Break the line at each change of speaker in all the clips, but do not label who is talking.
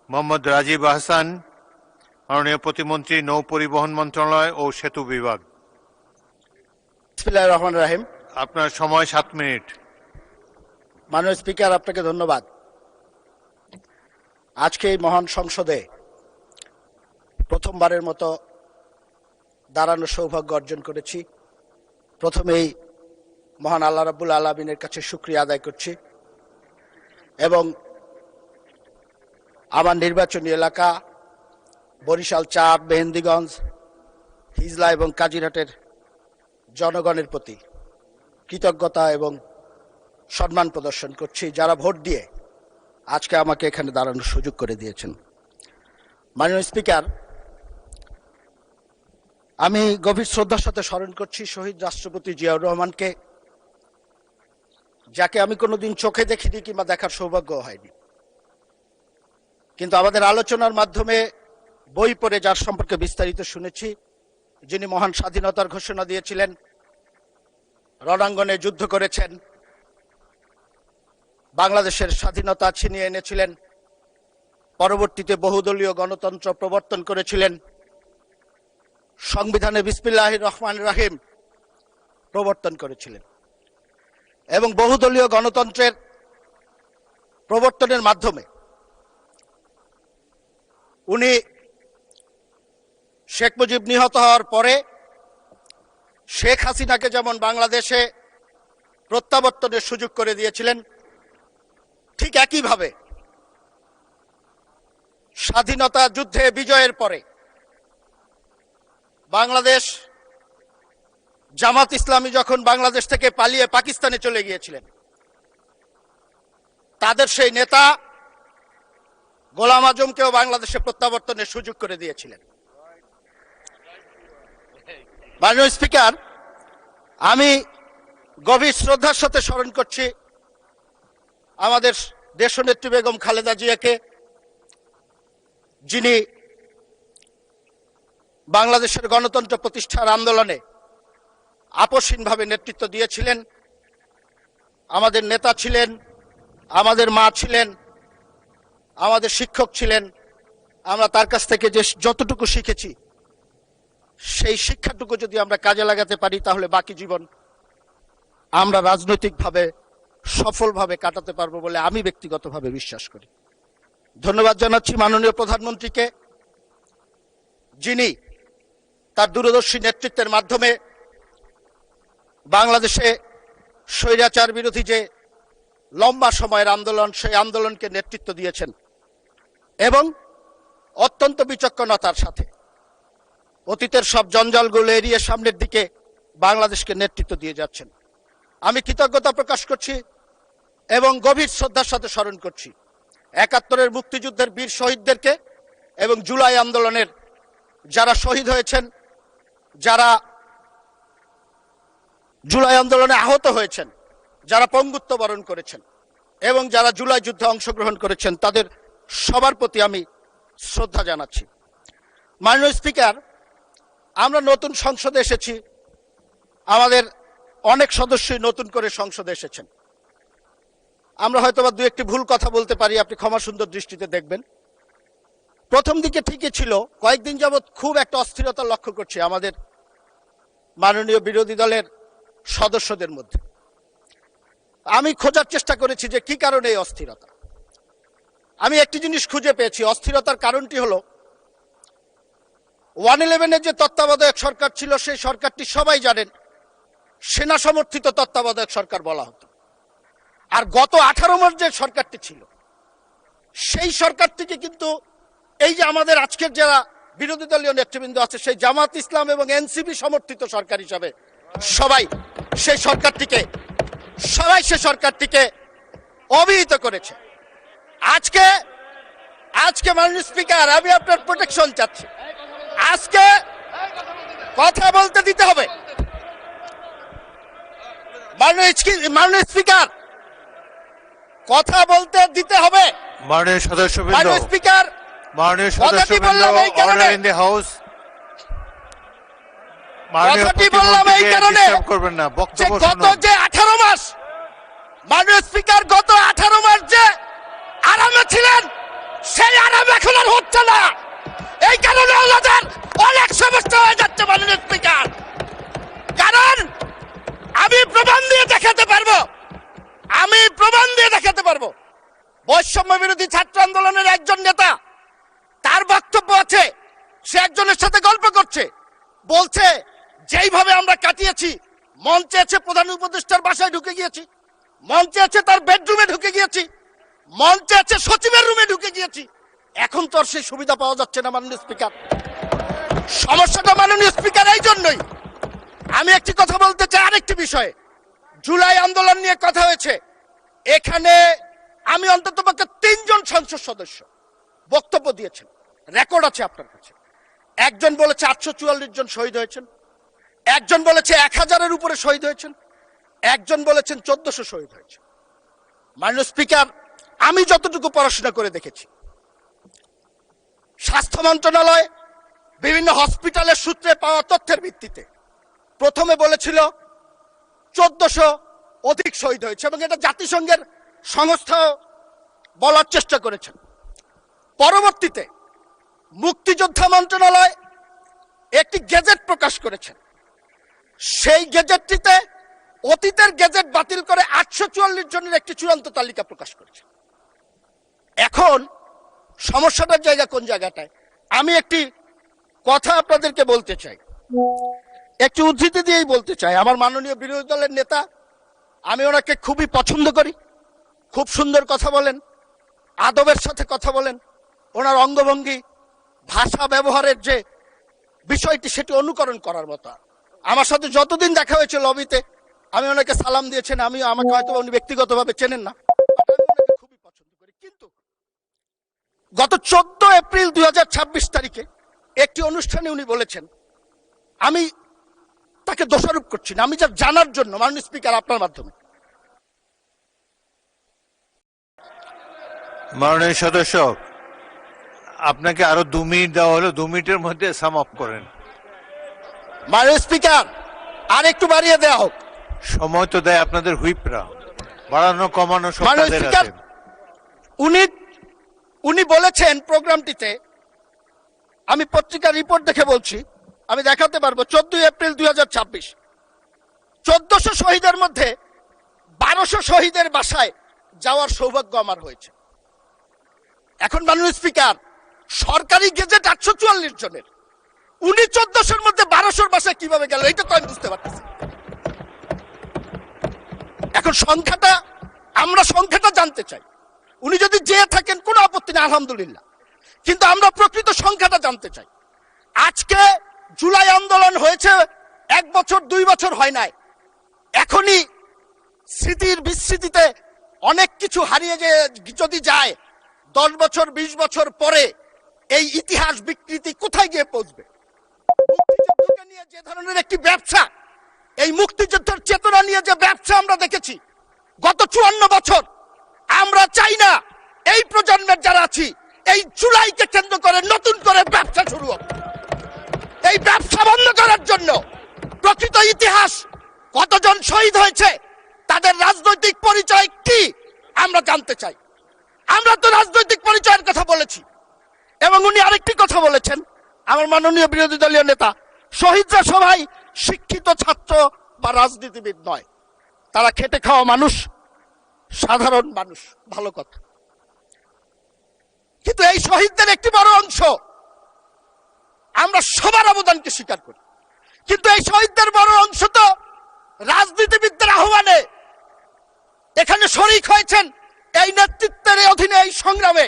মোহাম্মদ রাজীব আহসান, মাননীয় প্রতিমন্ত্রী, নৌ পরিবহন মন্ত্রণালয় ও সেতু বিভাগ।
বিসমিল্লাহির রহমানির রহিম।
আপনার সময় 7 মিনিট।
মাননীয় স্পিকার, আপনাকে ধন্যবাদ। আজকে এই মহান সংসদে প্রথমবারের মতো দাঁড়ানোর সৌভাগ্য অর্জন করেছি। প্রথমেই মহান আল্লাহ রাব্বুল আলামিনের কাছে শুকরিয়া আদায় করছি এবং আমার নির্বাচনী এলাকা বরিশাল 4, মেহেন্দিগঞ্জ, হিজলা এবং কাজিরহাটের জনগণের প্রতি কৃতজ্ঞতা এবং সম্মান প্রদর্শন করছি, যারা ভোট দিয়ে আজকে আমাকে এখানে দাঁড়ানোর সুযোগ করে দিয়েছেন। মাননীয় স্পিকার, আমি গভীর শ্রদ্ধার সাথে স্মরণ করছি শহীদ রাষ্ট্রপতি জিয়াউর রহমানকে, যাকে আমি কোনোদিন চোখে দেখিনি কিংবা দেখার সৌভাগ্য হয়নি, কিন্তু আমাদের আলোচনার মাধ্যমে বই পড়ে যার সম্পর্কে বিস্তারিত শুনেছি, যিনি মহান স্বাধীনতার ঘোষণা দিয়েছিলেন, রণাঙ্গনে যুদ্ধ করেছেন, বাংলাদেশের স্বাধীনতা ছিনিয়ে এনেছিলেন, পরবর্তীতে বহুদলীয় গণতন্ত্র প্রবর্তন করেছিলেন, সংবিধানে বিসমিল্লাহির রহমানির রহিম প্রবর্তন করেছিলেন এবং বহুদলীয় গণতন্ত্রের প্রবর্তনের মাধ্যমে উনি শেখ মুজিব নিহত হওয়ার পরে শেখ হাসিনাকে যেমন বাংলাদেশে প্রত্যাবর্তনের সুযোগ করে দিয়েছিলেন, ঠিক একইভাবে স্বাধীনতা যুদ্ধে বিজয়ের পরে বাংলাদেশ জামাত ইসলামী যখন বাংলাদেশ থেকে পালিয়ে পাকিস্তানে চলে গিয়েছিলেন, তাদের সেই নেতা গোলাম আজমকেও বাংলাদেশে প্রত্যাবর্তনের সুযোগ করে দিয়েছিলেন। মাননীয় স্পিকার, আমি গভীর শ্রদ্ধার সাথে স্মরণ করছি আমাদের দেশনেত্রী বেগম খালেদা জিয়াকে, যিনি বাংলাদেশের গণতন্ত্র প্রতিষ্ঠার আন্দোলনে আপসহীনভাবে নেতৃত্ব দিয়েছিলেন। আমাদের নেতা ছিলেন, আমাদের মা ছিলেন, আমাদের শিক্ষক ছিলেন। আমরা তার কাছ থেকে যে যতটুকু শিখেছি, সেই শিক্ষাটুকু যদি আমরা কাজে লাগাতে পারি, তাহলে বাকি জীবন আমরা রাজনৈতিকভাবে সফলভাবে কাটাতে পারবো বলে আমি ব্যক্তিগতভাবে বিশ্বাস করি। ধন্যবাদ জানাচ্ছি মাননীয় প্রধানমন্ত্রীকে, যিনি তার দূরদর্শী নেতৃত্বের মাধ্যমে বাংলাদেশে স্বৈরাচার বিরোধী যে লম্বা সময়ের আন্দোলন, সেই আন্দোলনকে নেতৃত্ব দিয়েছেন এবং অত্যন্ত বিচক্ষণতার সাথে অতীতের সব জঞ্জালগুলো এড়িয়ে সামনের দিকে বাংলাদেশকে নেতৃত্ব দিয়ে যাচ্ছেন। আমি কৃতজ্ঞতা প্রকাশ করছি এবং গভীর শ্রদ্ধার সাথে স্মরণ করছি ৭১-এর মুক্তিযুদ্ধের বীর শহীদদেরকে এবং জুলাই আন্দোলনের যারা শহীদ হয়েছেন, যারা জুলাই আন্দোলনে আহত হয়েছেন, যারা পঙ্গুত্ব বরণ করেছেন এবং যারা জুলাই যুদ্ধে অংশগ্রহণ করেছেন, তাদের সবার প্রতি আমি শ্রদ্ধা জানাচ্ছি। মাননীয় স্পিকার, আমরা নতুন সংসদে এসেছি, আমাদের অনেক সদস্যই নতুন করে সংসদে এসেছেন। আমরা হয়তোবা দু একটি ভুল কথা বলতে পারি, আপনি ক্ষমা সুন্দর দৃষ্টিতে দেখবেন। প্রথম দিকে ঠিকই ছিল, কয়েকদিন যাবৎ খুব একটা অস্থিরতা লক্ষ্য করছি আমাদের মাননীয় বিরোধী দলের সদস্যদের মধ্যে। আমি খোঁজার চেষ্টা করেছি যে কি কারণে এই অস্থিরতা। আমি একটি জিনিস খুঁজে পেয়েছি, অস্থিরতার কারণটি হলো 111-এর যে তত্ত্বাবধায়ক সরকার ছিল, সেই সরকারটি সবাই জানেন সেনা সমর্থিত তত্ত্বাবধায়ক সরকার বলা হতো। আর গত 18 মাস যে সরকারটি ছিল, সেই সরকারটিকে কিন্তু এই যে আমাদের আজকের যারা বিরোধী দলীয় নেতৃবৃন্দ আছে, সেই জামাত ইসলাম এবং এনসিপি সমর্থিত সরকার হিসাবে সবাই সেই সরকারটিকে অভিহিত করেছে। আজকে মাননীয় স্পিকার, আমি আপনার প্রোটেকশন চাচ্ছি। আজকে কথা বলতে দিতে হবে। মাননীয় স্পিকার, কথা বলতে দিতে হবে।
মাননীয় সদস্যবৃন্দ,
মাননীয় speaker,
order in the house.
কথাটি বললাম এই কারণে যে গত যে 18 মাস, মাননীয় স্পিকার, গত 18 মাস যে আরামে ছিলেন, সেই আরাম এখন আর হচ্ছে না। এই কারণে আমাদের অনেক সমস্যা হয়ে যাচ্ছে মাননীয় স্পিকার। কারণ আমি প্রমাণ দিয়ে দেখাতে পারবো বৈষম্য বিরোধী ছাত্র আন্দোলনের একজন নেতা, তার বক্তব্য আছে, সে একজনের সাথে গল্প করছে, বলছে যেইভাবে আমরা কাটিয়েছি, মঞ্চে আছে প্রধান উপদেষ্টার বাসায় ঢুকে গিয়েছি, মঞ্চে আছে তার বেডরুমে ঢুকে গিয়েছি, মঞ্চে আছে সচিবের রুমে ঢুকে গিয়েছি। এখন তো আর সেই সুবিধা পাওয়া যাচ্ছে না মাননীয় স্পিকার। সমস্যাটা মাননীয় স্পিকার এই জন্যই। আমি একটি কথা বলতে চাই আরেকটি বিষয়ে। জুলাই আন্দোলন নিয়ে কথা হয়েছে, এখানে আমি অন্তত পক্ষে 3 জন সংসদ সদস্য বক্তব্য দিয়েছেন, রেকর্ড আছে আপনার কাছে। একজন বলেছে 844 জন শহীদ হয়েছেন, একজন বলেছে 1000-এর উপরে শহীদ হয়েছেন, একজন বলেছেন 1400 শহীদ হয়েছে। মাননীয় স্পিকার, আমি যতটুকু পড়াশোনা করে দেখেছি, স্বাস্থ্য মন্ত্রণালয় বিভিন্ন হসপিটালের সূত্রে পাওয়া তথ্যের ভিত্তিতে প্রথমে বলেছিল 1400 অধিক শহীদ হয়েছে, এবং এটা জাতিসংঘের সংস্থা বলার চেষ্টা করেছেন। পরবর্তীতে মুক্তিযোদ্ধা মন্ত্রণালয় একটি গেজেট প্রকাশ করেছেন, সেই গেজেটটিতে অতীতের গেজেট বাতিল করে 844 জনের একটি চূড়ান্ত তালিকা প্রকাশ করেছে। এখন সমস্যাটার জায়গা কোন জায়গাটায়? আমি একটি কথা আপনাদেরকে বলতে চাই, একটি উদ্ধৃতি দিয়েই বলতে চাই। আমার মাননীয় বিরোধী দলের নেতা, আমি ওনাকে খুবই পছন্দ করি, খুব সুন্দর কথা বলেন, আদবের সাথে কথা বলেন, ওনার অঙ্গভঙ্গি, ভাষা ব্যবহারের যে বিষয়টি সেটি অনুকরণ করার মতো। আমার সাথে যতদিন দেখা হয়েছে লবিতে, আমি ওনাকে সালাম দিয়েছেন, আমাকে হয়তো উনি ব্যক্তিগতভাবে চেনেন না, আমি ওনাকে খুবই পছন্দ করি। কিন্তু গত 14 এপ্রিল 2026 তারিখে একটি অনুষ্ঠানে উনি বলেছেন, আমি তাকে দোষারোপ করছি না, আমি যা জানার জন্য মাননীয় স্পিকার আপনার মাধ্যমে।
মাননীয় সদস্য, আপনাকে আরো 2 মিনিট দেওয়া হলো, 2 মিনিটের মধ্যে সাম আপ করেন।
মাননীয় স্পিকার, আর একটু বাড়িয়ে দেওয়া হোক।
সময় তো দেয় আপনাদের হুইপরা, বাড়ানো কমানো সব
মাননীয়
তাদের
স্পিকার,
হাতে।
উনি বলেছেন প্রোগ্রামটিতে, আমি পত্রিকার রিপোর্ট দেখে বলছি, আমি দেখাতে পারবো, 14 এপ্রিল 2026 1400 শহীদের মধ্যে 1200 শহীদের বাসায় যাওয়ার সৌভাগ্য আমার হয়েছে। এখন মাননীয় স্পিকার, সরকারি গেজেট 844 জনের, উনি 1400-র মধ্যে 1200-র বাসায় কিভাবে গেল, এটা তো আমি বুঝতে পারতেছি। এখন আমরা সংখ্যাটা জানতে চাই। উনি যদি যেয়ে থাকেন কোনো আপত্তি নেই, আলহামদুলিল্লাহ, কিন্তু আমরা প্রকৃত সংখ্যাটা জানতে চাই। আজকে জুলাই আন্দোলন হয়েছে 1 বছর 2 বছর হয় নাই, এখনই স্মৃতির বিস্মৃতিতে অনেক কিছু হারিয়ে যদি যায়, 10 বছর 20 বছর পরে এই ইতিহাস বিকৃতি কোথায় গিয়ে পৌঁছবে? মুক্তিযুদ্ধকে নিয়ে যে ধরনের একটি ব্যবসা, এই মুক্তিযুদ্ধের চেতনা নিয়ে যে ব্যবসা আমরা দেখেছি গত 54 বছর, আমরা চাই না এই প্রজন্মের যারা আছি এই জুলাইকে কেন্দ্র করে নতুন করে ব্যবসা শুরু হোক। এই ব্যবসা বন্ধ করার জন্য প্রকৃত ইতিহাস, কতজন শহীদ হয়েছে, তাদের রাজনৈতিক পরিচয় কি আমরা জানতে চাই। আমরা তো রাজনৈতিক পরিচয়ের কথা বলেছি। এবং উনি আরেকটি কথা বলেছেন, আমার মাননীয় বিরোধী দলীয় নেতা, শহীদরা সবাই শিক্ষিত ছাত্র বা রাজনীতিবিদ নয়, তারা খেটে খাওয়া মানুষ, সাধারণ মানুষ। ভালো কথা, কিন্তু এই শহীদদের একটি বড় অংশ আমরা সবার অবদানকে স্বীকার করি, কিন্তু এই শহীদদের বড় অংশ তো রাজনীতিবিদদের আহ্বানে এখানে শরিক হয়েছেন। এই নেতৃত্বের অধীনে এই সংগ্রামে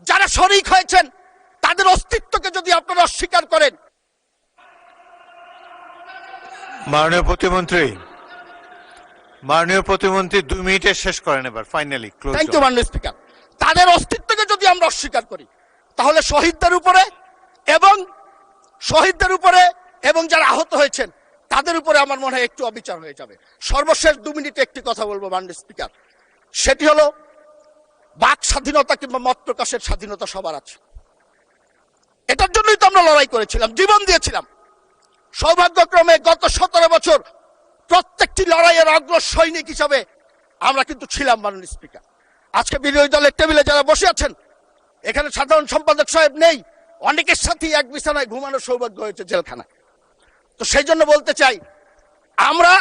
যারা শরিক হয়েছেন, তাদের অস্তিত্বকে যদি আপনারা অস্বীকার করেন।
মাননীয় প্রতিমন্ত্রী 2 মিনিটে শেষ করেন এবার, ফাইনালি ক্লোজ।
থ্যাংক ইউ মাননীয় স্পিকার। তাদের অস্তিত্বকে যদি আমরা অস্বীকার করি, তাহলে শহীদদের উপরে এবং যারা আহত হয়েছেন তাদের উপরে আমার মনে হয় একটু অবিচার হয়ে যাবে। সর্বশেষ 2 মিনিটে একটি কথা বলবো মাননীয় স্পিকার, সেটি হলো বাক স্বাধীনতা কিংবা মত প্রকাশের স্বাধীনতা সবার আছে। এটার জন্যই তো আমরা লড়াই করেছিলাম, জীবন দিয়েছিলাম। সৌভাগ্যক্রমে গত 17 বছর প্রত্যেকটি লড়াইয়ের অগ্র সৈনিক হিসাবে আমরা কিন্তু ছিলাম মাননীয় স্পিকার। আজকে বিরোধী দলের টেবিলে যারা বসে আছেন, এখানে সাধারণ সম্পাদক সাহেব নেই, অনেকের সাথেই এক বিছানায় ঘুমানোর সৌভাগ্য হয়েছে জেলখানায়। তো সেই জন্য বলতে চাই, আমরা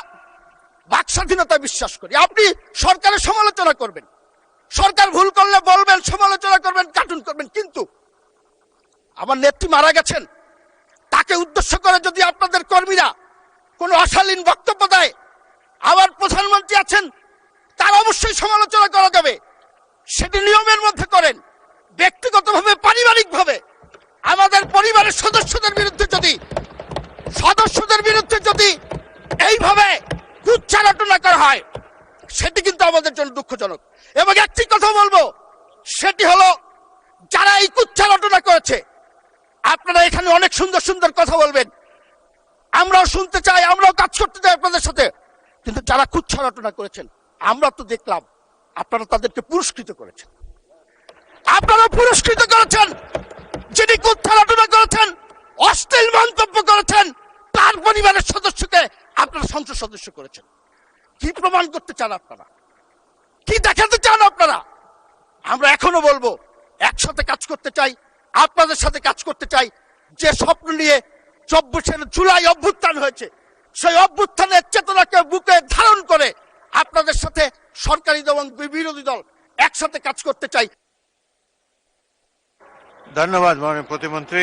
বাক স্বাধীনতা বিশ্বাস করি। আপনি সরকারের সমালোচনা করবেন, সরকার ভুল করলে বলবেন, সমালোচনা করবেন, কার্টুন করবেন, কিন্তু আমার নেত্রী মারা গেছেন, তাকে উদ্দেশ্য করে যদি আপনাদের কর্মীরা কোনো অশালীন বক্তব্য দেয়, আবার প্রধানমন্ত্রী আছেন, তার অবশ্যই সমালোচনা করা যাবে। সেটি নিয়মের মধ্যে করেন। ব্যক্তিগতভাবে, পারিবারিকভাবে আমাদের পরিবারের সদস্যদের বিরুদ্ধে যদি এইভাবে কুচ্চারটনা করা হয়, সেটি কিন্তু আমাদের জন্য দুঃখজনক। এবং একটি কথা বলবো, সেটি হলো যারা এই কুচ্চারটনা করেছে, আপনারা এখানে অনেক সুন্দর সুন্দর কথা বলবেন, আমরাও শুনতে চাই, আমরাও কাজ করতে চাই আপনাদের সাথে, কিন্তু যারা কুচ্চারটনা করেছেন আমরা তো দেখলাম আপনারা তাদেরকে পুরস্কৃত করেছেন। আপনারা পুরস্কৃত করেছেন যিনি কুচ্চারটনা করেছেন, অশ্লীল মন্তব্য করেছেন, তার পরিবারের সদস্যকে আপনারা সংসদ সদস্য করেছেন। কি প্রমাণ করতে চান আপনারা? কি দেখাতে চান আপনারা? আমরা এখনো বলবো, একসাথে কাজ করতে চাই, আপনাদের সাথে কাজ করতে চাই। যে স্বপ্ন নিয়ে 24 জুলাই অভ্যুত্থান হয়েছে, সেই অভ্যুত্থানের চেতনাকে বুকে ধারণ করে আপনাদের সাথে সরকারি দল এবং বিরোধী দল একসাথে কাজ করতে চাই।
ধন্যবাদ মাননীয় প্রতিমন্ত্রী।